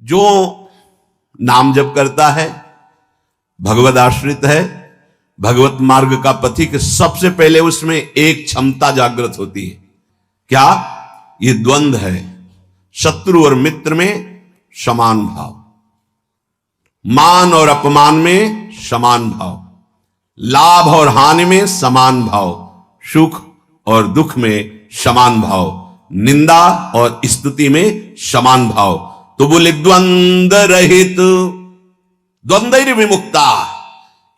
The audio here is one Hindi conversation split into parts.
जो नाम जप करता है, भगवद आश्रित है, भगवत मार्ग का पथिक, सबसे पहले उसमें एक क्षमता जागृत होती है। क्या? ये द्वंद्व है, शत्रु और मित्र में समान भाव, मान और अपमान में समान भाव, लाभ और हानि में समान भाव, सुख और दुख में समान भाव, निंदा और स्तुति में समान भाव। तो बोले द्वंद्व रहित, द्वंद्व विमुक्ता,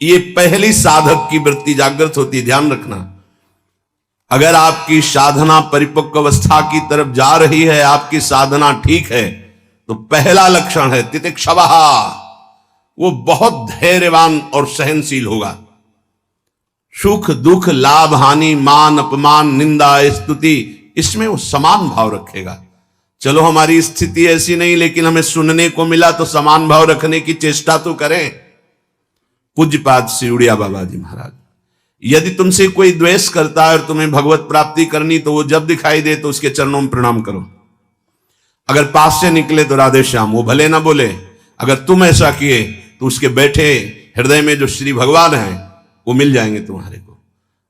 ये पहली साधक की वृत्ति जागृत होती। ध्यान रखना, अगर आपकी साधना परिपक्व अवस्था की तरफ जा रही है, आपकी साधना ठीक है, तो पहला लक्षण है तितिक्षवः, वो बहुत धैर्यवान और सहनशील होगा। सुख दुख लाभ हानि मान अपमान निंदा स्तुति, इसमें वो समान भाव रखेगा। चलो हमारी स्थिति ऐसी नहीं, लेकिन हमें सुनने को मिला तो समान भाव रखने की चेष्टा तो करें। पूज्यपाद श्री उड़िया बाबा जी महाराज, यदि तुमसे कोई द्वेष करता है और तुम्हें भगवत प्राप्ति करनी, तो वो जब दिखाई दे तो उसके चरणों में प्रणाम करो। अगर पास से निकले तो राधे श्याम, वो भले ना बोले, अगर तुम ऐसा किए तो उसके बैठे हृदय में जो श्री भगवान हैं वो मिल जाएंगे तुम्हारे को।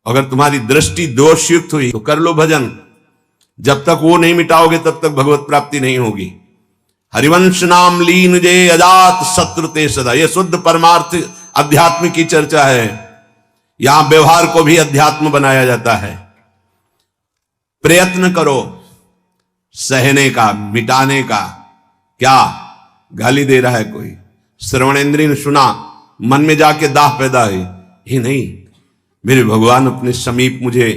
अगर तुम्हारी दृष्टि दोषयुक्त हुई तो कर लो भजन, जब तक वो नहीं मिटाओगे तब तक भगवत प्राप्ति नहीं होगी। हरिवंश नाम लीन जे अजात शत्रु ते सदा, यह शुद्ध परमार्थ अध्यात्म की चर्चा है। यहां व्यवहार को भी अध्यात्म बनाया जाता है। प्रयत्न करो सहने का, मिटाने का। क्या गाली दे रहा है कोई, श्रवणेंद्रिय ने सुना, मन में जाके दाह पैदा हुई, ही नहीं, मेरे भगवान अपने समीप मुझे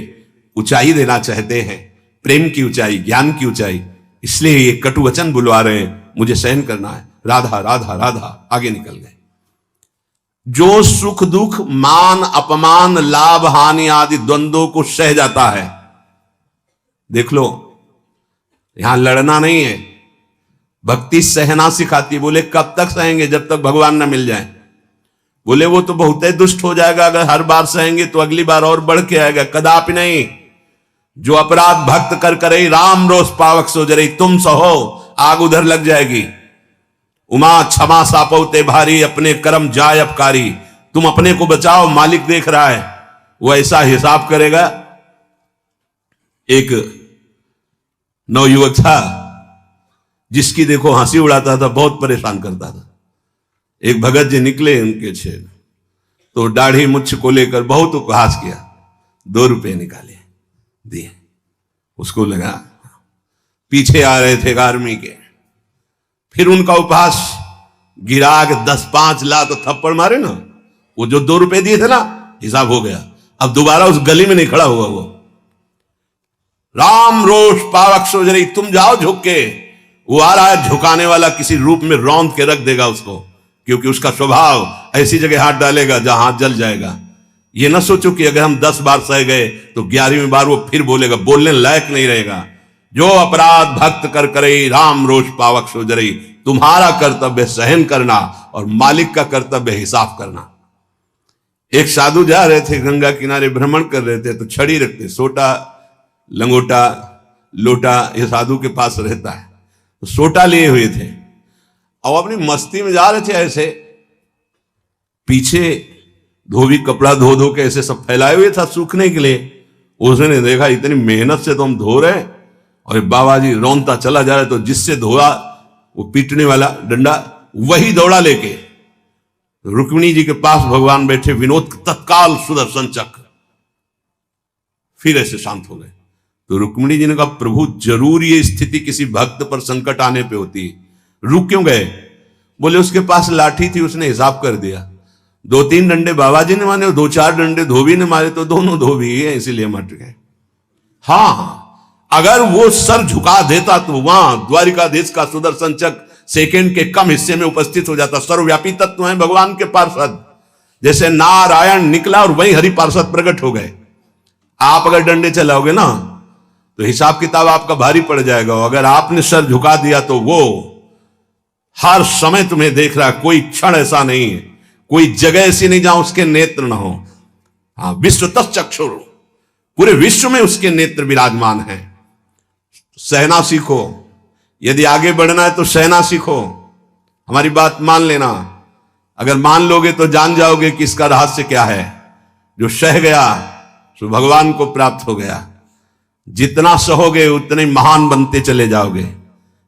ऊंचाई देना चाहते हैं, प्रेम की ऊंचाई, ज्ञान की ऊंचाई, इसलिए ये कटु वचन बुलवा रहे हैं, मुझे सहन करना है। राधा राधा राधा, आगे निकल गए। जो सुख दुख मान अपमान लाभ हानि आदि द्वंद्वों को सह जाता है, देख लो, यहां लड़ना नहीं है, भक्ति सहना सिखाती। बोले कब तक सहेंगे? जब तक भगवान ना मिल जाए। बोले वो तो बहुत ही दुष्ट हो जाएगा, अगर हर बार सहेंगे तो अगली बार और बढ़ के आएगा। कदापि नहीं। जो अपराध भक्त कर करे राम रोष पावक सो जरे, तुम सहो आग उधर लग जाएगी। उमा क्षमा सापौते भारी, अपने कर्म जाय अपकारी। तुम अपने को बचाओ, मालिक देख रहा है, वो ऐसा हिसाब करेगा। एक नवयुवक था जिसकी देखो हंसी उड़ाता था, बहुत परेशान करता था। एक भगत जी निकले उनके छेद, तो दाढ़ी मुच्छ को लेकर बहुत उपहास किया। 2 रुपये निकाले, दिए। उसको लगा पीछे आ रहे थे आर्मी के, फिर उनका उपहास गिरा के 10-5 ला तो थप्पड़ मारे ना। वो जो 2 रुपये दिए थे ना, हिसाब हो गया। अब दोबारा उस गली में नहीं खड़ा हुआ वो। राम रोष पावक सो जरी, तुम जाओ झुक के। वो आ रहा है झुकाने वाला, किसी रूप में रौंद के रख देगा उसको, क्योंकि उसका स्वभाव ऐसी जगह हाथ डालेगा जहां हाथ जल जाएगा। ये ना सोचो कि अगर हम 10 बार सह गए तो 11वीं बार वो फिर बोलेगा, बोलने लायक नहीं रहेगा। जो अपराध भक्त कर करे राम रोष पावक सो जरी, तुम्हारा कर्तव्य सहन करना और मालिक का कर्तव्य हिसाब करना। एक साधु जा रहे थे, गंगा किनारे भ्रमण कर रहे थे, तो छड़ी रखते, सोटा लंगोटा लोटा ये साधु के पास रहता है, तो सोटा लिए हुए थे और अपनी मस्ती में जा रहे थे। ऐसे पीछे धोबी कपड़ा धो धो के ऐसे सब फैलाए हुए था सूखने के लिए। उसने देखा इतनी मेहनत से तो हम धो रहे, और बाबा जी रौनता चला जा रहा है, तो जिससे धोआ वो पीटने वाला डंडा, वही दौड़ा लेके रुक्मिणी जी के पास भगवान बैठे, विनोद तत्काल सुदर्शन चक्र, फिर ऐसे शांत हो गए। तो रुक्मिणी जी ने कहा, प्रभु जरूर ये स्थिति किसी भक्त पर संकट आने पे होती है, रुक क्यों गए? बोले उसके पास लाठी थी, उसने हिसाब कर दिया। 2-3 डंडे बाबा जी ने मारे, 2-4 डंडे धोबी ने मारे, तो दोनों धोबी है, इसीलिए मट गए। हाँ, अगर वो सर झुका देता तो वहां द्वारिकाधीश का सुदर्शन चक्र सेकंड के कम हिस्से में उपस्थित हो जाता। सर्वव्यापी तत्व है भगवान के पार्षद, जैसे नारायण निकला और वही हरि पार्षद प्रकट हो गए। आप अगर डंडे चलाओगे ना तो हिसाब किताब आपका भारी पड़ जाएगा। अगर आपने सर झुका दिया तो वो हर समय तुम्हें देख रहा है, कोई क्षण ऐसा नहीं है, कोई जगह ऐसी नहीं जहां उसके नेत्र ना हो। हाँ, विश्व तच्चक्षुर, पूरे विश्व में उसके नेत्र विराजमान हैं। सहना सीखो, यदि आगे बढ़ना है तो सहना सीखो। हमारी बात मान लेना। अगर मान लोगे तो जान जाओगे कि इसका रहस्य क्या है। जो सह गया सो भगवान को प्राप्त हो गया। जितना सहोगे उतने महान बनते चले जाओगे।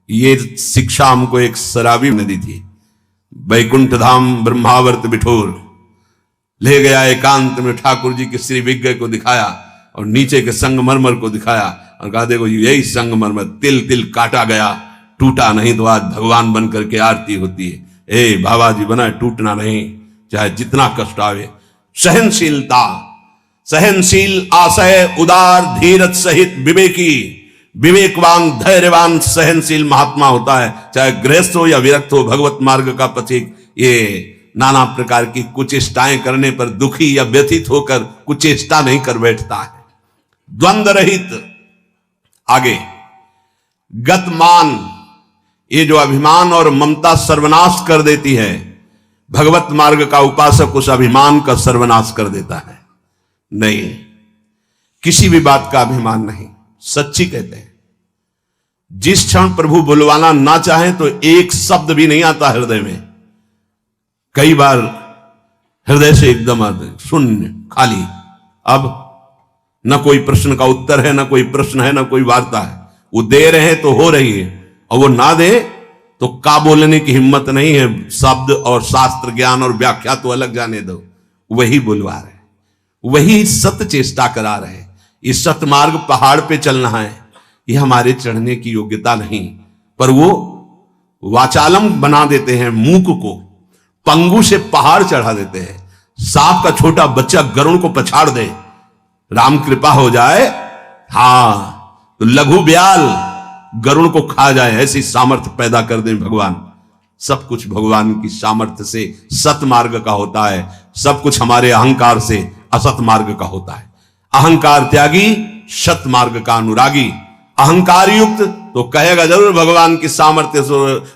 ये शिक्षा हमको एक शराबी ने दी थी। बैकुंठ धाम ब्रह्मावर्त बिठोर ले गया, एकांत में ठाकुर जी के श्री विग्रह को दिखाया और नीचे के संगमरमर को दिखाया और कहा देखो यही संगमरमर तिल तिल काटा गया, टूटा नहीं तो आज भगवान बन करके आरती होती है। ए बाबा जी बना टूटना नहीं, चाहे जितना कष्ट आवे। सहनशीलता, सहनशील, आशय, उदार, धीरज सहित विवेकी, विवेकवान, धैर्यवान, सहनशील महात्मा होता है। चाहे गृहस्थ हो या विरक्त हो, भगवत मार्ग का पथिक ये नाना प्रकार की कुचेष्टाएं करने पर दुखी या व्यथित होकर कुचेष्टा नहीं कर बैठता है। द्वंद्व रहित। आगे गतमान, ये जो अभिमान और ममता सर्वनाश कर देती है, भगवत मार्ग का उपासक उस अभिमान का सर्वनाश कर देता है। नहीं, किसी भी बात का अभिमान नहीं। सच्ची कहते हैं जिस क्षण प्रभु बुलवाना ना चाहे तो एक शब्द भी नहीं आता हृदय में। कई बार हृदय से एकदम आते शून्य, खाली। अब न कोई प्रश्न का उत्तर है, न कोई प्रश्न है, न कोई वार्ता है। वो दे रहे हैं तो हो रही है, और वो ना दे तो का बोलने की हिम्मत नहीं है। शब्द और शास्त्र ज्ञान और व्याख्या तो अलग जाने दो, वही बुलवा रहे, वही सत्य चेष्टा करा रहे। इस सत्य मार्ग पहाड़ पे चलना है, ये हमारे चढ़ने की योग्यता नहीं, पर वो वाचालम बना देते हैं। मूक को पंगु से पहाड़ चढ़ा देते हैं। सांप का छोटा बच्चा गरुड़ को पछाड़ दे, राम कृपा हो जाए, हां तो लघु ब्याल गरुड़ को खा जाए, ऐसी सामर्थ्य पैदा कर दे भगवान। सब कुछ भगवान की सामर्थ्य से सत मार्ग का होता है। सब कुछ हमारे अहंकार से असत मार्ग का होता है। अहंकार त्यागी, सत मार्ग का अनुरागी। अहंकार युक्त तो कहेगा जरूर भगवान की सामर्थ्य से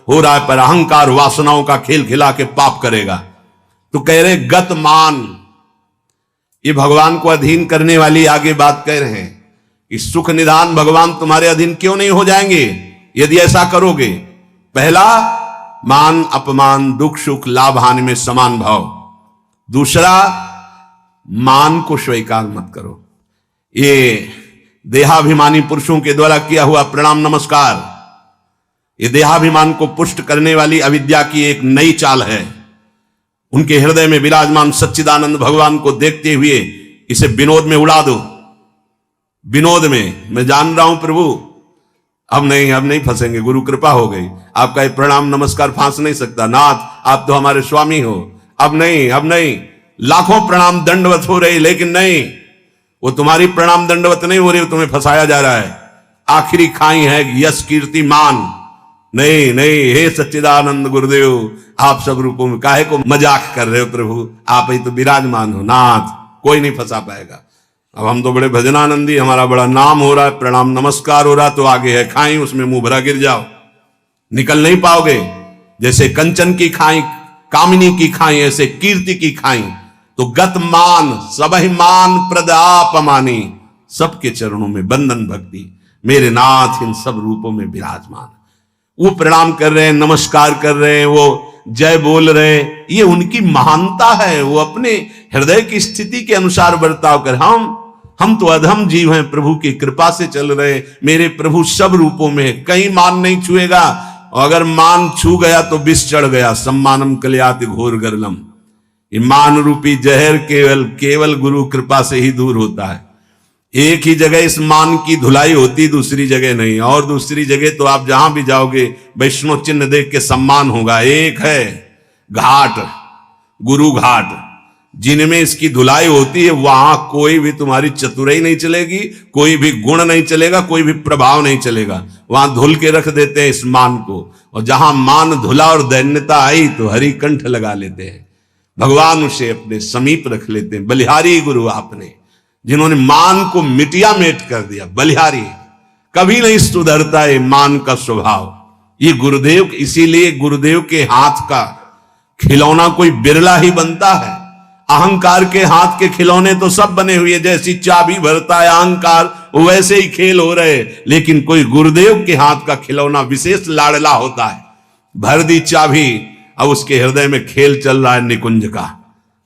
हो रहा है, पर अहंकार वासनाओं का खेल खिला के पाप करेगा। तो कह रहे गतमान, ये भगवान को अधीन करने वाली आगे बात कह रहे हैं कि सुख निधान भगवान तुम्हारे अधीन क्यों नहीं हो जाएंगे यदि ऐसा करोगे। पहला, मान अपमान, दुख सुख, लाभ हानि में समान भाव। दूसरा, मान को स्वीकार मत करो। ये देहाभिमानी पुरुषों के द्वारा किया हुआ प्रणाम नमस्कार, ये देहाभिमान को पुष्ट करने वाली अविद्या की एक नई चाल है। उनके हृदय में विराजमान सच्चिदानंद भगवान को देखते हुए इसे विनोद में उड़ा दो। विनोद में, मैं जान रहा हूं प्रभु अब नहीं फंसेंगे, गुरु कृपा हो गई, आपका ये प्रणाम नमस्कार फांस नहीं सकता। नाथ आप तो हमारे स्वामी हो, अब नहीं। लाखों प्रणाम दंडवत हो रही, लेकिन नहीं, वो तुम्हारी प्रणाम दंडवत नहीं हो रही, वो तुम्हें फंसाया जा रहा है। आखिरी खाई है यश कीर्ति मान। नहीं, हे सच्चिदानंद गुरुदेव, आप सब रूपों में काहे को मजाक कर रहे हो प्रभु, आप ही तो विराजमान हो। नाथ कोई नहीं फंसा पाएगा। अब हम तो बड़े भजनानंदी, हमारा बड़ा नाम हो रहा है, प्रणाम नमस्कार हो रहा, तो आगे है खाई, उसमें मुंह भरा गिर जाओ, निकल नहीं पाओगे। जैसे कंचन की खाई, कामिनी की खाई, ऐसे कीर्ति की खाई। तो गत मान, सबहि मान प्रद आप मानी, सबके चरणों में बंधन भक्ति, मेरे नाथ इन सब रूपों में विराजमान। वो प्रणाम कर रहे हैं, नमस्कार कर रहे हैं, वो जय बोल रहे हैं, ये उनकी महानता है। वो अपने हृदय की स्थिति के अनुसार बर्ताव कर। हम तो अधम जीव हैं, प्रभु की कृपा से चल रहे। मेरे प्रभु सब रूपों में, कहीं मान नहीं छुएगा, और अगर मान छू गया तो विष चढ़ गया। सम्मानम कल्याति घोर गरलम, ये मान रूपी जहर केवल गुरु कृपा से ही दूर होता है। एक ही जगह इस मान की धुलाई होती, दूसरी जगह नहीं। और दूसरी जगह तो आप जहां भी जाओगे वैष्णव चिन्ह देख के सम्मान होगा। एक है घाट, गुरु घाट, जिनमें इसकी धुलाई होती है, वहां कोई भी तुम्हारी चतुराई नहीं चलेगी, कोई भी गुण नहीं चलेगा, कोई भी प्रभाव नहीं चलेगा। वहां धुल के रख देते हैं इस मान को, और जहां मान धुला और दैन्यता आई तो हरि कंठ लगा लेते हैं। भगवान उसे अपने समीप रख लेते हैं। बलिहारी गुरु आपने, जिन्होंने मान को मिटिया मेट कर दिया। बलिहारी कभी नहीं सुधरता है मान का स्वभाव। ये गुरुदेव, इसीलिए गुरुदेव के हाथ का खिलौना कोई बिरला ही बनता है। अहंकार के हाथ के खिलौने तो सब बने हुए, जैसी चाबी भरता है अहंकार, वैसे ही खेल हो रहे, लेकिन कोई गुरुदेव के हाथ का खिलौना विशेष लाडला होता है। भर दी चाबी, अब उसके हृदय में खेल चल रहा है निकुंज का।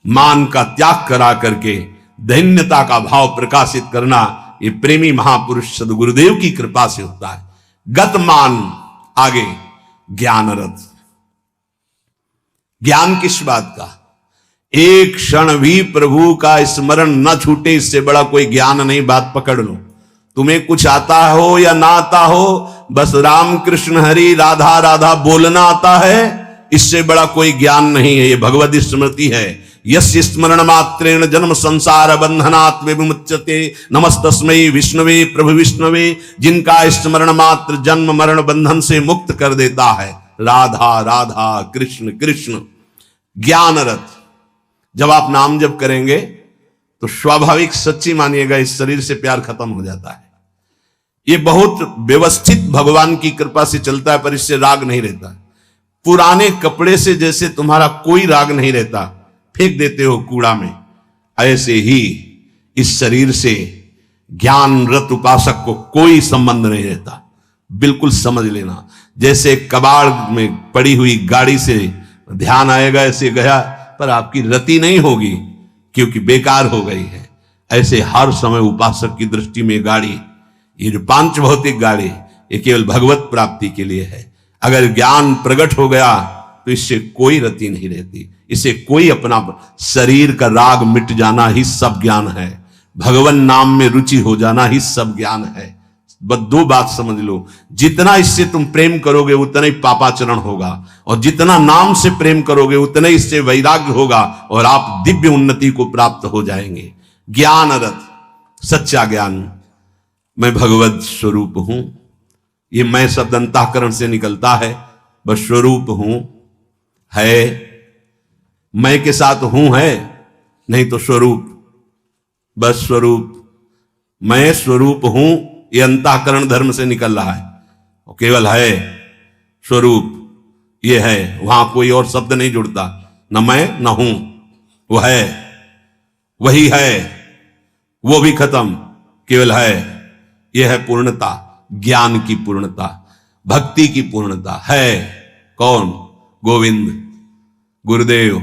मान का त्याग करा करके दैन्यता का भाव प्रकाशित करना, ये प्रेमी महापुरुष सद्गुरुदेव की कृपा से होता है। गत मान, आगे ज्ञान रथ। ज्ञान किस बात का? एक क्षण भी प्रभु का स्मरण न छूटे, इससे बड़ा कोई ज्ञान नहीं। बात पकड़ लो। तुम्हें कुछ आता हो या ना आता हो, बस राम कृष्ण हरि राधा राधा बोलना आता है, इससे बड़ा कोई ज्ञान नहीं है। ये भगवद स्मृति है। यस्य स्मरण मात्रेण जन्म संसार बंधनात् विमुच्यते, नमस्तस्मै विष्णवे प्रभु विष्णवे। जिनका स्मरण मात्र जन्म मरण बंधन से मुक्त कर देता है। राधा राधा कृष्ण कृष्ण। ज्ञान रथ। जब आप नाम जप करेंगे तो स्वाभाविक, सच्ची मानिएगा, इस शरीर से प्यार खत्म हो जाता है। ये बहुत व्यवस्थित भगवान की कृपा से चलता है, पर इससे राग नहीं रहता। पुराने कपड़े से जैसे तुम्हारा कोई राग नहीं रहता, फेंक देते हो कूड़ा में, ऐसे ही इस शरीर से ज्ञान रत उपासक को कोई संबंध नहीं रहता। बिल्कुल समझ लेना। जैसे कबाड़ में पड़ी हुई गाड़ी से ध्यान आएगा, ऐसे गया, पर आपकी रति नहीं होगी क्योंकि बेकार हो गई है। ऐसे हर समय उपासक की दृष्टि में गाड़ी, ये जो पांच भौतिक गाड़ी, ये केवल भगवत प्राप्ति के लिए है। अगर ज्ञान प्रकट हो गया तो इससे कोई रति नहीं रहती, इससे कोई अपना शरीर का राग मिट जाना ही सब ज्ञान है। भगवान नाम में रुचि हो जाना ही सब ज्ञान है। बस दो बात समझ लो, जितना इससे तुम प्रेम करोगे उतना ही पापाचरण होगा, और जितना नाम से प्रेम करोगे उतना ही इससे वैराग्य होगा, और आप दिव्य उन्नति को प्राप्त हो जाएंगे। ज्ञान रथ, सच्चा ज्ञान। मैं भगवत स्वरूप हूं, ये मैं शब्द अंतःकरण से निकलता है। बस स्वरूप हूं है, मैं के साथ हूं है, नहीं तो स्वरूप, बस स्वरूप। मैं स्वरूप हूं, ये अंतःकरण धर्म से निकल रहा है, और केवल है स्वरूप, ये है। वहां कोई और शब्द नहीं जुड़ता, न मैं न हूं, वो है, वही है, वो भी खत्म, केवल है। यह है पूर्णता, ज्ञान की पूर्णता, भक्ति की पूर्णता है। कौन? गोविंद, गुरुदेव,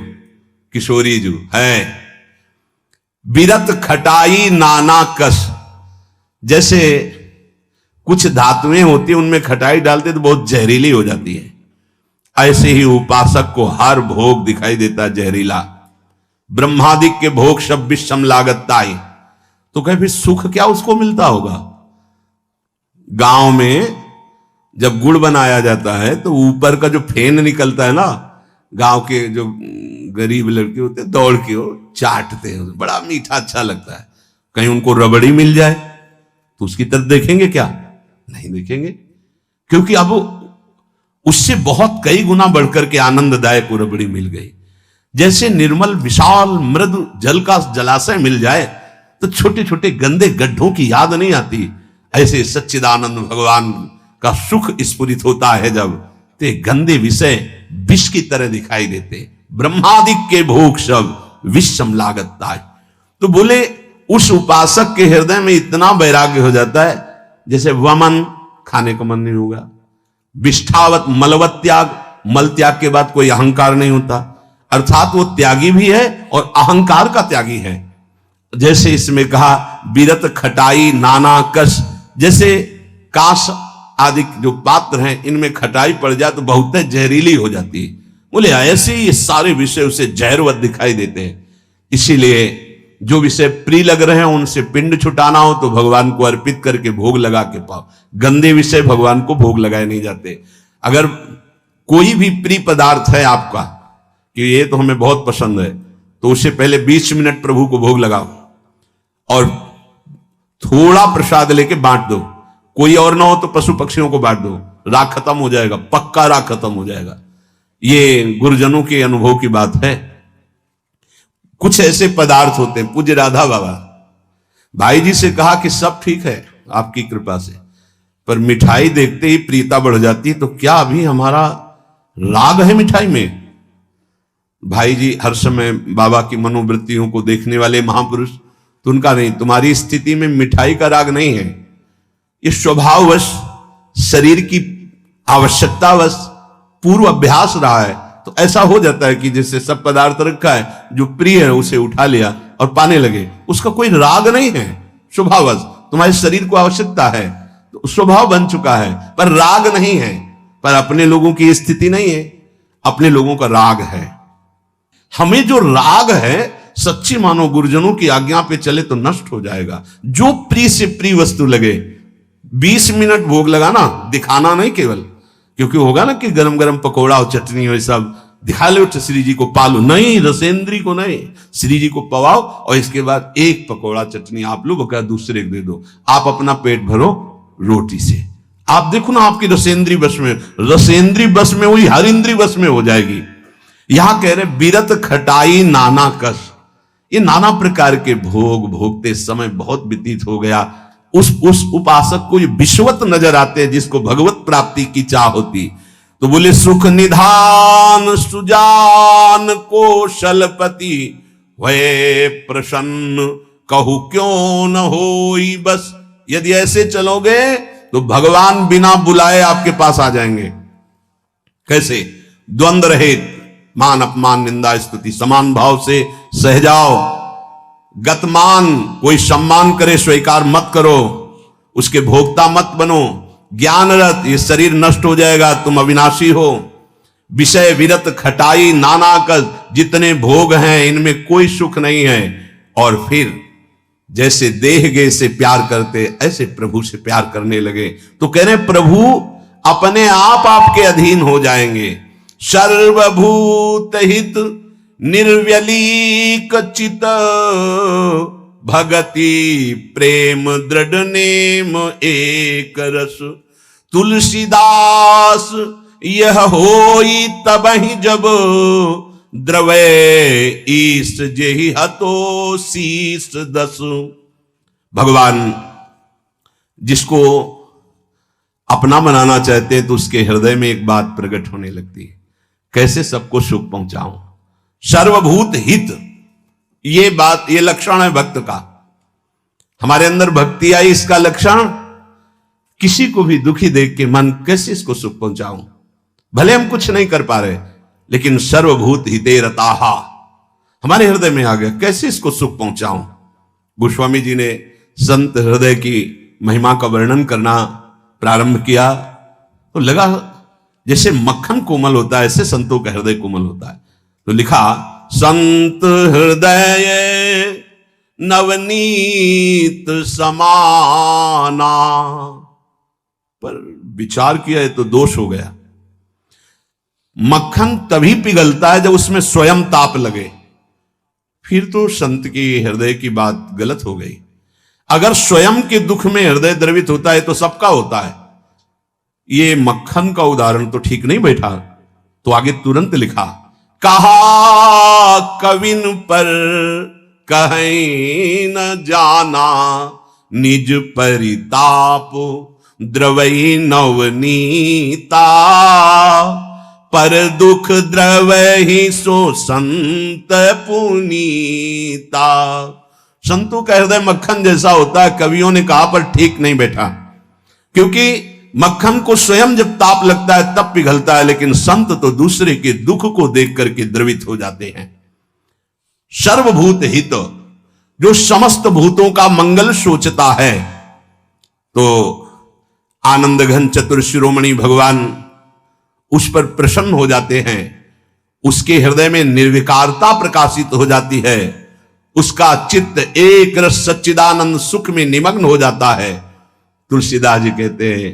किशोरी जी है। बिरत खटाई नाना कस। जैसे कुछ धातुएं होती है, उनमें खटाई डालते तो बहुत जहरीली हो जाती है, ऐसे ही उपासक को हर भोग दिखाई देता है जहरीला। ब्रह्मादिक के भोग सब विषम लागताई। तो कहे फिर सुख क्या उसको मिलता होगा? गांव में जब गुड़ बनाया जाता है तो ऊपर का जो फेन निकलता है ना, गांव के जो गरीब लड़के होते हैं दौड़ के वो चाटते हैं, बड़ा मीठा अच्छा लगता है। कहीं उनको रबड़ी मिल जाए तो उसकी तरफ देखेंगे क्या? नहीं देखेंगे, क्योंकि अब उससे बहुत कई गुना बढ़कर के आनंददायक रबड़ी मिल गई। जैसे निर्मल विशाल मृदु जल का जलाशय मिल जाए तो छोटे छोटे गंदे गड्ढों की याद नहीं आती, ऐसे सच्चिदानंद भगवान का सुख स्फुरित होता है जब, ते गंदे विषय विष की तरह दिखाई देते। ब्रह्मादिक के भोग सब विषम लागता है। तो बोले उस उपासक के हृदय में इतना वैराग्य हो जाता है जैसे वमन, खाने का मन नहीं होगा, विष्ठावत मलवत त्याग, मल त्याग के बाद कोई अहंकार नहीं होता, अर्थात वो त्यागी भी है और अहंकार का त्यागी है। जैसे इसमें कहा बिरत खटाई नाना कस, जैसे काश आदि जो पात्र हैं इनमें खटाई पड़ जाए तो बहुत जहरीली हो जाती है। बोले ऐसे ही ये सारे विषय उसे जहरवत दिखाई देते हैं। इसीलिए जो विषय प्रिय लग रहे हैं उनसे पिंड छुटाना हो तो भगवान को अर्पित करके भोग लगा के पाओ। गंदे विषय भगवान को भोग लगाए नहीं जाते। अगर कोई भी प्रिय पदार्थ है आपका कि ये तो हमें बहुत पसंद है, तो उससे पहले 20 मिनट प्रभु को भोग लगाओ और थोड़ा प्रसाद लेके बांट दो। कोई और ना हो तो पशु पक्षियों को बांट दो, राग खत्म हो जाएगा, पक्का राग खत्म हो जाएगा। ये गुरुजनों के अनुभव की बात है। कुछ ऐसे पदार्थ होते हैं, पूज्य राधा बाबा भाई जी से कहा कि सब ठीक है आपकी कृपा से, पर मिठाई देखते ही प्रीता बढ़ जाती, तो क्या अभी हमारा राग है मिठाई में? भाई जी हर समय बाबा की मनोवृत्तियों को देखने वाले महापुरुष, तो उनका नहीं, तुम्हारी स्थिति में मिठाई का राग नहीं है, ये स्वभाववश शरीर की आवश्यकतावश पूर्व अभ्यास रहा है, तो ऐसा हो जाता है कि जैसे सब पदार्थ रखा है, जो प्रिय है उसे उठा लिया और पाने लगे, उसका कोई राग नहीं है, स्वभावश तुम्हारे शरीर को आवश्यकता है तो स्वभाव बन चुका है, पर राग नहीं है। पर अपने लोगों की स्थिति नहीं है, अपने लोगों का राग है। हमें जो राग है, सच्ची मानो गुरुजनों की आज्ञा पे चले तो नष्ट हो जाएगा। जो प्रिय से प्रिय वस्तु लगे, 20 मिनट भोग लगाना, दिखाना नहीं केवल, क्योंकि होगा ना कि गरम गरम पकौड़ा और चटनी हो सब दिखा लो तो श्री जी को पालो, नहीं, रसेंद्री को नहीं, श्री जी को पवाओ और इसके बाद एक पकौड़ा चटनी आप लो, बका दूसरे को दे दो, आप अपना पेट भरो रोटी से। आप देखो ना आपकी रसेंद्री बस में, रसेंद्री बस में हुई, हर इंद्री बस में हो जाएगी। यहां कह रहे बिरत खटाई नाना कस, ये नाना प्रकार के भोग भोगते समय बहुत व्यतीत हो गया। उस उपासक को ये विश्वत नजर आते हैं जिसको भगवत प्राप्ति की चाह होती। तो बोले सुख निधान सुजान कौशलपति वे प्रसन्न कहू क्यों न होई बस। यदि ऐसे चलोगे तो भगवान बिना बुलाए आपके पास आ जाएंगे। कैसे? द्वंद्व रहित, मान अपमान निंदा स्तुति समान भाव से सह जाओ। गतमान, कोई सम्मान करे स्वीकार मत करो, उसके भोक्ता मत बनो। ज्ञानरत, ये शरीर नष्ट हो जाएगा, तुम अविनाशी हो। विषय विरत खटाई नाना कस, जितने भोग हैं इनमें कोई सुख नहीं है। और फिर जैसे देह गे से प्यार करते ऐसे प्रभु से प्यार करने लगे। तो कह रहे प्रभु अपने आप आपके अधीन हो जाएंगे। सर्वभूत हित निर्व्यलीक चित भगति प्रेम दृढ़ नेम एक रस। तुलसीदास यह होई तबहि जब द्रवे ईस जेहि हतो शीस दस। भगवान जिसको अपना बनाना चाहते हैं तो उसके हृदय में एक बात प्रकट होने लगती है, कैसे सबको सुख पहुंचाऊं। सर्वभूत हित, ये बात, ये लक्षण है भक्त का। हमारे अंदर भक्ति आई, इसका लक्षण किसी को भी दुखी देख के मन कैसे इसको सुख पहुंचाऊं। भले हम कुछ नहीं कर पा रहे, लेकिन सर्वभूत हिते रताहा हमारे हृदय में आ गया, कैसे इसको सुख पहुंचाऊं। गोस्वामी जी ने संत हृदय की महिमा का वर्णन करना प्रारंभ किया तो लगा जैसे मक्खन कोमल होता है ऐसे संतों का हृदय कोमल होता है। तो लिखा संत हृदय नवनीत समाना, पर विचार किया है तो दोष हो गया। मक्खन तभी पिघलता है जब उसमें स्वयं ताप लगे, फिर तो संत की हृदय की बात गलत हो गई। अगर स्वयं के दुख में हृदय द्रवित होता है तो सबका होता है। ये मक्खन का उदाहरण तो ठीक नहीं बैठा। तो आगे तुरंत लिखा कहा कविन पर कहीं न जाना निज परिताप द्रवई नवनीता। पर दुख द्रवहि सो संत पुनीता। संतों का हृदय मक्खन जैसा होता है, कवियों ने कहा, पर ठीक नहीं बैठा। क्योंकि मक्खन को स्वयं जब ताप लगता है तब पिघलता है, लेकिन संत तो दूसरे के दुख को देख करके द्रवित हो जाते हैं। सर्वभूत हित, जो समस्त भूतों का मंगल सोचता है, तो आनंद घन चतुर शिरोमणि भगवान उस पर प्रसन्न हो जाते हैं। उसके हृदय में निर्विकारता प्रकाशित हो जाती है। उसका चित्त एक रस सच्चिदानंद सुख में निमग्न हो जाता है। तुलसीदास जी कहते हैं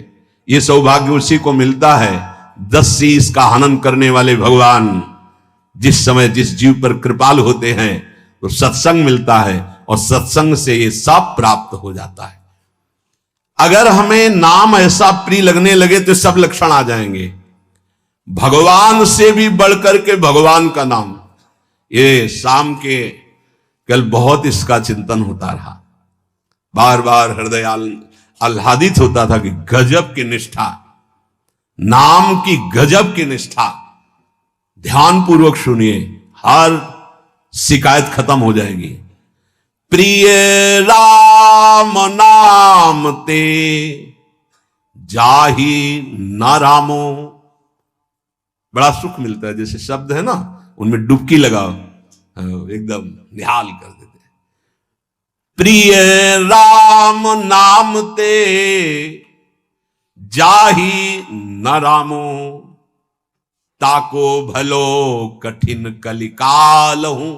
ये सौभाग्य उसी को मिलता है 10 शीश का हनन करने वाले भगवान जिस समय जिस जीव पर कृपाल होते हैं तो सत्संग मिलता है, और सत्संग से ये सब प्राप्त हो जाता है। अगर हमें नाम ऐसा प्रिय लगने लगे तो सब लक्षण आ जाएंगे। भगवान से भी बढ़कर के भगवान का नाम। ये शाम के कल बहुत इसका चिंतन होता रहा, बार बार हृदय आह्लादित होता था कि गजब की निष्ठा, नाम की गजब की निष्ठा। ध्यान पूर्वक सुनिए, हर शिकायत खत्म हो जाएगी। प्रिय राम नाम ते जाहि न रामो। बड़ा सुख मिलता है। जैसे शब्द है ना, उनमें डुबकी लगाओ, एकदम निहाल कर देते। प्रिय राम नाम ते जाही न रामो, ताको भलो कठिन कलिकाल हूं,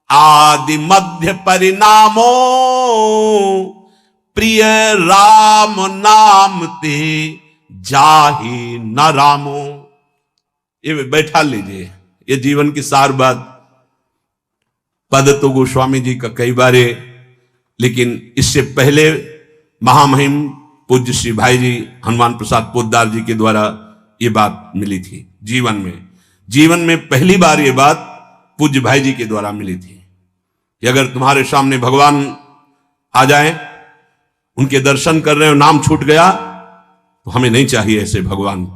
आदि मध्य परिणामो, प्रिय राम नाम ते जाही न रामो। ये बैठा लीजिए, ये जीवन की सार बात। पद तो गोस्वामी जी का कई बार, लेकिन इससे पहले महामहिम पूज्य श्री भाई जी हनुमान प्रसाद पोद्दार जी के द्वारा ये बात मिली थी। जीवन में पहली बार ये बात पूज्य भाई जी के द्वारा मिली थी कि अगर तुम्हारे सामने भगवान आ जाए, उनके दर्शन कर रहे हो, नाम छूट गया, तो हमें नहीं चाहिए ऐसे भगवान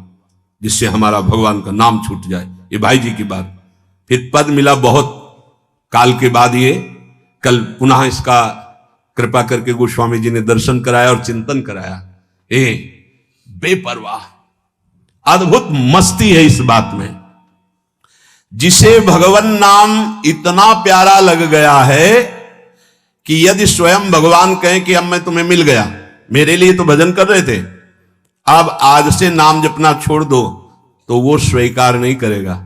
जिससे हमारा भगवान का नाम छूट जाए। ये भाई जी की बात। फिर पद मिला बहुत काल के बाद, ये कल पुनः इसका कृपा करके गोस्वामी जी ने दर्शन कराया और चिंतन कराया। बेपरवाह, अद्भुत मस्ती है इस बात में। जिसे भगवान नाम इतना प्यारा लग गया है कि यदि स्वयं भगवान कहें कि अब मैं तुम्हें मिल गया, मेरे लिए तो भजन कर रहे थे, अब आज से नाम जपना छोड़ दो, तो वो स्वीकार नहीं करेगा।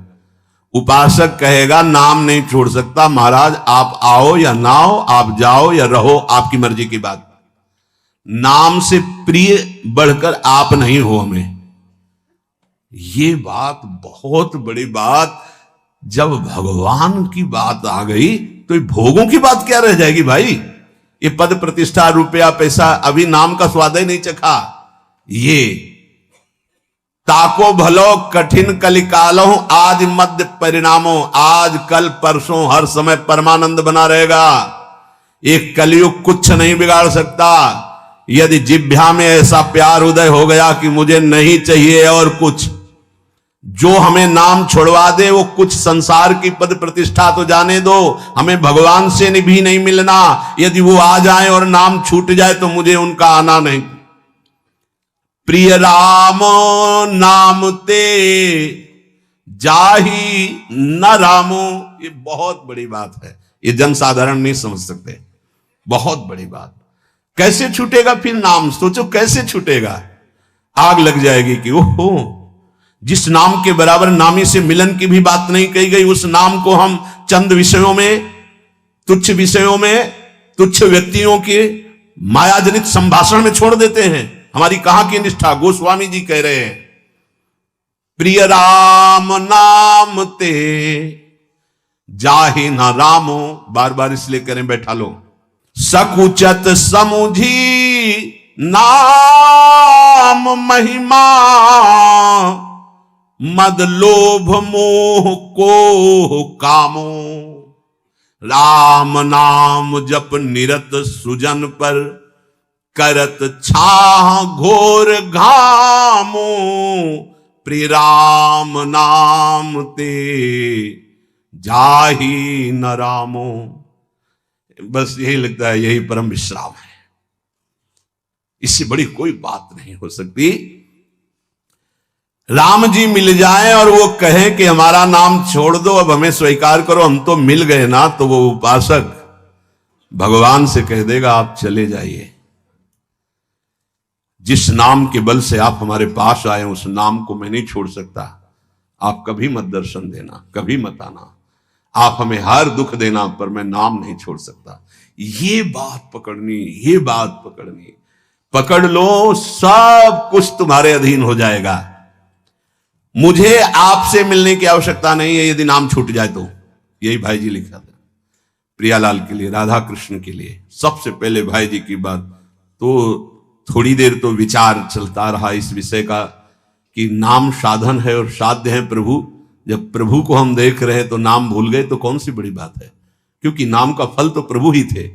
उपासक कहेगा नाम नहीं छोड़ सकता, महाराज आप आओ या ना आओ, आप जाओ या रहो, आपकी मर्जी की बात। नाम से प्रिय बढ़कर आप नहीं हो हमें। ये बात बहुत बड़ी बात। जब भगवान की बात आ गई तो ये भोगों की बात क्या रह जाएगी भाई। ये पद प्रतिष्ठा रुपया पैसा, अभी नाम का स्वाद ही नहीं चखा। ये ताको भलो कठिन कलिकालो, आज मध्य परिणामो, आज कल परसों हर समय परमानंद बना रहेगा। एक कलयुग कुछ नहीं बिगाड़ सकता। यदि जिह्वा में ऐसा प्यार उदय हो गया कि मुझे नहीं चाहिए और कुछ, जो हमें नाम छोड़वा दे वो कुछ संसार की पद प्रतिष्ठा तो जाने दो, हमें भगवान से भी नहीं मिलना। यदि वो आ जाए और नाम छूट जाए तो मुझे उनका आना नहीं। प्रिय राम नाम ते जाही न रामो, ये बहुत बड़ी बात है। ये जनसाधारण नहीं समझ सकते, बहुत बड़ी बात। कैसे छूटेगा फिर नाम, सोचो कैसे छूटेगा। आग लग जाएगी कि ओहो, जिस नाम के बराबर नामी से मिलन की भी बात नहीं कही गई, उस नाम को हम चंद विषयों में, तुच्छ विषयों में, तुच्छ व्यक्तियों के मायाजनित संभाषण में छोड़ देते हैं। हमारी कहां की निष्ठा। गोस्वामी जी कह रहे हैं प्रिय राम नाम ते जाहि न रामो, बार बार इसलिए करें, बैठा लो। सकुचत समुझी नाम महिमा, मद लोभ मोह को कामो, राम नाम जप निरत सुजन पर, करत छाह घोर घामो, प्रिय राम नाम ते जाही न रामो। बस यही लगता है, यही परम विश्राम है। इससे बड़ी कोई बात नहीं हो सकती। राम जी मिल जाए और वो कहें कि हमारा नाम छोड़ दो, अब हमें स्वीकार करो, हम तो मिल गए ना, तो वो उपासक भगवान से कह देगा आप चले जाइए। जिस नाम के बल से आप हमारे पास आए, उस नाम को मैं नहीं छोड़ सकता। आप कभी मत दर्शन देना, कभी मत आना, आप हमें हर दुख देना, पर मैं नाम नहीं छोड़ सकता। ये बात पकड़नी, ये बात पकड़नी। पकड़ लो, सब कुछ तुम्हारे अधीन हो जाएगा। मुझे आपसे मिलने की आवश्यकता नहीं है यदि नाम छूट जाए तो। यही भाई जी लिखा था प्रियालाल के लिए, राधा कृष्ण के लिए। सबसे पहले भाई जी की बात तो थोड़ी देर तो विचार चलता रहा इस विषय का कि नाम साधन है और साध्य है प्रभु। जब प्रभु को हम देख रहे हैं तो नाम भूल गए तो कौन सी बड़ी बात है, क्योंकि नाम का फल तो प्रभु ही थे।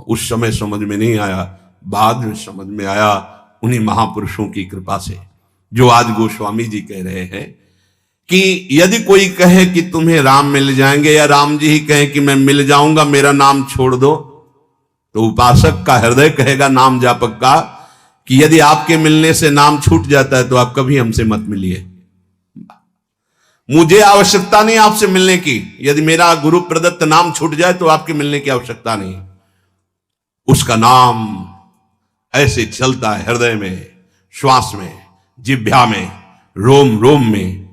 उस समय समझ में नहीं आया, बाद में समझ में आया उन्हीं महापुरुषों की कृपा से, जो आज गोस्वामी जी कह रहे हैं कि यदि कोई कहे कि तुम्हें राम मिल जाएंगे, या राम जी ही कहे कि मैं मिल जाऊंगा, मेरा नाम छोड़ दो, तो उपासक का हृदय कहेगा, नाम जापक का, कि यदि आपके मिलने से नाम छूट जाता है तो आप कभी हमसे मत मिलिए। मुझे आवश्यकता नहीं आपसे मिलने की। यदि मेरा गुरु प्रदत्त नाम छूट जाए तो आपके मिलने की आवश्यकता नहीं। उसका नाम ऐसे चलता है हृदय में, श्वास में, जिह्वा में, रोम रोम में।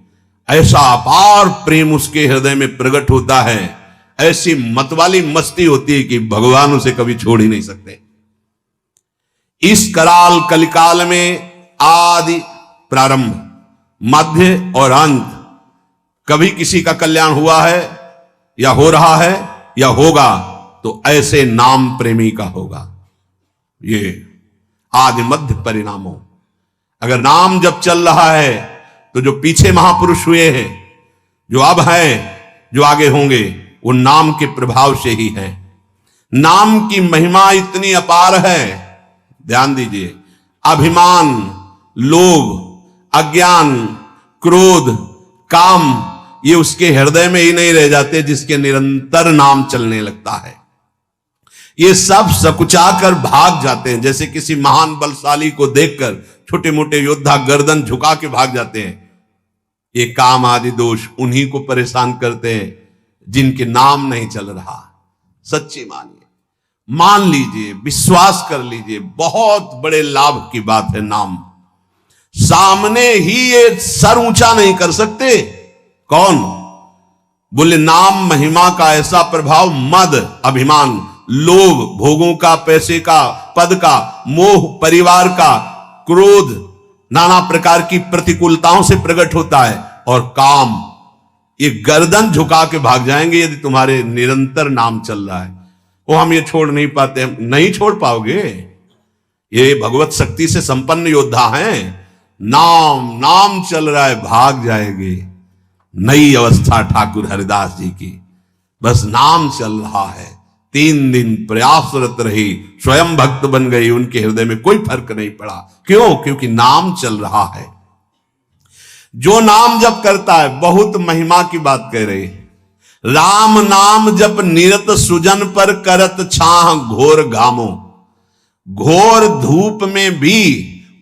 ऐसा अपार प्रेम उसके हृदय में प्रकट होता है, ऐसी मतवाली मस्ती होती है कि भगवान उसे कभी छोड़ ही नहीं सकते। इस कराल कलिकाल में आदि, प्रारंभ, मध्य और अंत, कभी किसी का कल्याण हुआ है या हो रहा है या होगा तो ऐसे नाम प्रेमी का होगा। ये आदि मध्य परिणामों। अगर नाम जब चल रहा है तो जो पीछे महापुरुष हुए हैं, जो अब हैं, जो आगे होंगे, वो नाम के प्रभाव से ही है। नाम की महिमा इतनी अपार है, ध्यान दीजिए। अभिमान, लोभ, अज्ञान, क्रोध, काम, ये उसके हृदय में ही नहीं रह जाते जिसके निरंतर नाम चलने लगता है। ये सब सकुचाकर भाग जाते हैं। जैसे किसी महान बलशाली को देखकर छोटे मोटे योद्धा गर्दन झुका के भाग जाते हैं। ये काम आदि दोष उन्हीं को परेशान करते हैं जिनके नाम नहीं चल रहा। सच्ची मानिए, मान लीजिए, विश्वास कर लीजिए, बहुत बड़े लाभ की बात है नाम। सामने ही ये सर ऊंचा नहीं कर सकते। कौन? बोले नाम महिमा का ऐसा प्रभाव, मद, अभिमान, लोभ, भोगों का, पैसे का, पद का, मोह, परिवार का, क्रोध, नाना प्रकार की प्रतिकूलताओं से प्रकट होता है, और काम, ये गर्दन झुका के भाग जाएंगे यदि तुम्हारे निरंतर नाम चल रहा है। वो हम ये छोड़ नहीं पाते, हम नहीं छोड़ पाओगे। ये भगवत शक्ति से संपन्न योद्धा हैं। नाम नाम चल रहा है, भाग जाएंगे। नई अवस्था ठाकुर हरिदास जी की, बस नाम चल रहा है। 3 दिन प्रयासरत रही, स्वयं भक्त बन गई, उनके हृदय में कोई फर्क नहीं पड़ा। क्यों? क्योंकि नाम चल रहा है। जो नाम जप करता है, बहुत महिमा की बात कह रहे, राम नाम जप निरत सुजन पर करत छाह घोर घामो। घोर धूप में भी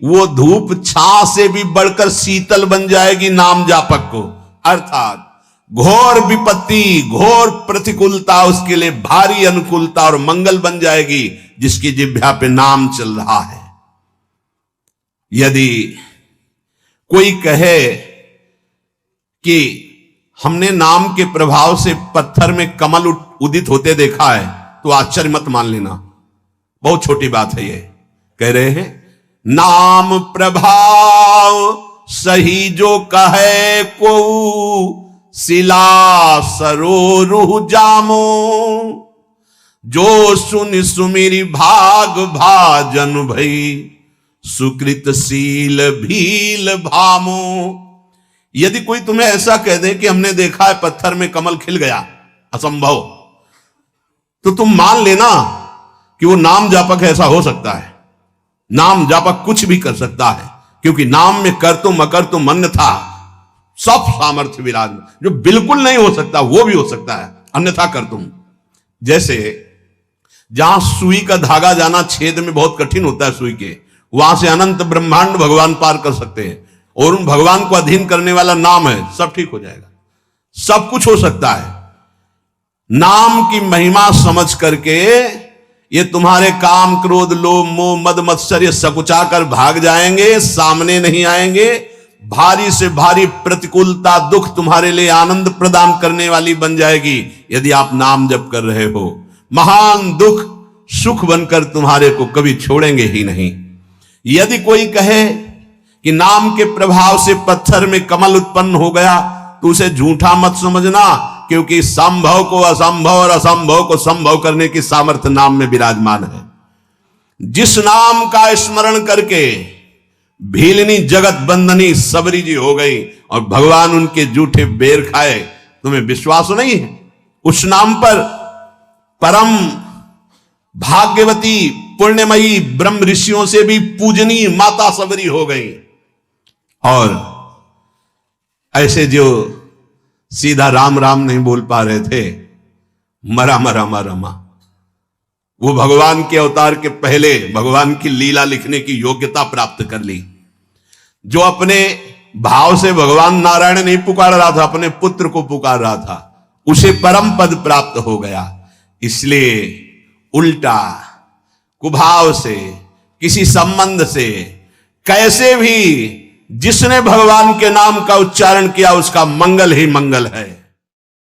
वो धूप छाह से भी बढ़कर शीतल बन जाएगी नाम जापक को। अर्थात घोर विपत्ति, घोर प्रतिकूलता उसके लिए भारी अनुकूलता और मंगल बन जाएगी जिसकी जिह्वा पे नाम चल रहा है। यदि कोई कहे कि हमने नाम के प्रभाव से पत्थर में कमल उदित होते देखा है, तो आश्चर्य मत मान लेना, बहुत छोटी बात है ये। कह रहे हैं नाम प्रभाव सही जो कहे को शिला सरोरुह जामो। जो सुन सुमिरी भाग भाजन भई सुकृत शील भील भामो। यदि कोई तुम्हें ऐसा कह दे कि हमने देखा है पत्थर में कमल खिल गया, असंभव, तो तुम मान लेना कि वो नाम जापक ऐसा हो सकता है। नाम जापक कुछ भी कर सकता है, क्योंकि नाम में कर तुम अकर तुम अन्यथा सब सामर्थ्य विराज। जो बिल्कुल नहीं हो सकता वो भी हो सकता है, अन्यथा कर तुम। जैसे जहां सुई का धागा जाना छेद में बहुत कठिन होता है सुई के, वहां से अनंत ब्रह्मांड भगवान पार कर सकते हैं, और उन भगवान को अधीन करने वाला नाम है, सब ठीक हो जाएगा। सब कुछ हो सकता है। नाम की महिमा समझ करके ये तुम्हारे काम, क्रोध, लोभ, मोह, मद, मत्सर्य सकुचा कर भाग जाएंगे, सामने नहीं आएंगे। भारी से भारी प्रतिकूलता, दुख तुम्हारे लिए आनंद प्रदान करने वाली बन जाएगी यदि आप नाम जप कर रहे हो। महान दुख सुख बनकर तुम्हारे को कभी छोड़ेंगे ही नहीं। यदि कोई कहे कि नाम के प्रभाव से पत्थर में कमल उत्पन्न हो गया, तो उसे झूठा मत समझना, क्योंकि संभव को असंभव और असंभव को संभव करने की सामर्थ्य नाम में विराजमान है। जिस नाम का स्मरण करके भीलनी जगत बंधनी सबरी जी हो गई और भगवान उनके जूठे बेर खाए, तुम्हें विश्वास नहीं है? उस नाम पर परम भाग्यवती पुण्यमयी ब्रह्म ऋषियों से भी पूजनीय माता सबरी हो गई। और ऐसे जो सीधा राम राम नहीं बोल पा रहे थे, मरा रमा रमा, वो भगवान के अवतार के पहले भगवान की लीला लिखने की योग्यता प्राप्त कर ली। जो अपने भाव से भगवान नारायण नहीं पुकार रहा था, अपने पुत्र को पुकार रहा था, उसे परम पद प्राप्त हो गया। इसलिए उल्टा कुभाव से, किसी संबंध से, कैसे भी जिसने भगवान के नाम का उच्चारण किया उसका मंगल ही मंगल है।